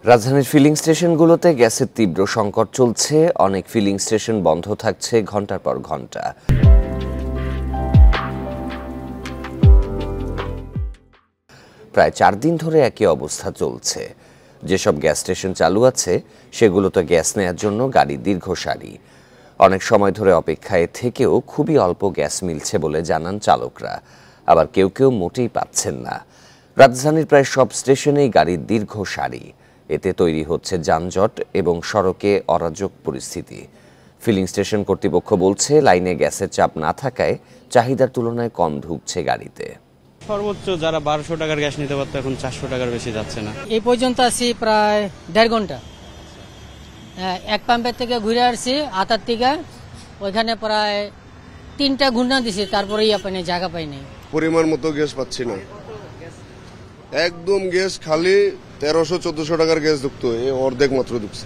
রাজধানীর ফিলিং স্টেশনগুলোতে গ্যাসের তীব্র সংকট চলছে। অনেক ফিলিং স্টেশন বন্ধ থাকছে ঘন্টার পর ঘন্টা। প্রায় 4 দিন ধরে একই অবস্থা চলছে। যেসব গ্যাস স্টেশন চালু আছে সেগুলোতে গ্যাস নেয়ার জন্য গাড়ির দীর্ঘ সারি। অনেক সময় ধরে অপেক্ষায় থেকেও খুবই অল্প গ্যাস মিলছে বলে জানান চালকরা। আবার কেউ কেউ মোটেই পাচ্ছেন না। রাজধানীর প্রায় সব স্টেশনেই গাড়ির দীর্ঘ সারি। এতে তৈরি হচ্ছে যানজট এবং সড়কে অরাজক পরিস্থিতি। ফিলিং স্টেশন কর্তৃপক্ষ বলছে, লাইনে গ্যাসের চাপ না থাকায় চাহিদার তুলনায় কম ঢুকছে গাড়িতে। সর্বোচ্চ যারা 1200 টাকার গ্যাস নিতে পারতো এখন 400 টাকার বেশি যাচ্ছে না। এই পর্যন্ত আছি প্রায় 1.5 ঘন্টা। এক পাম্পের থেকে ঘুরে আসছি আতার থেকে, ওইখানে প্রায় 3টা ঘুরনা দিছি, তারপরেই আপনি জায়গা পাই নাই। পরিমাণ মতো গ্যাস পাচ্ছি না, একদম গ্যাস খালি। 1300-1400 টাকার গ্যাস ঢুকতো, অর্ধেক মাত্র ঢুকছে।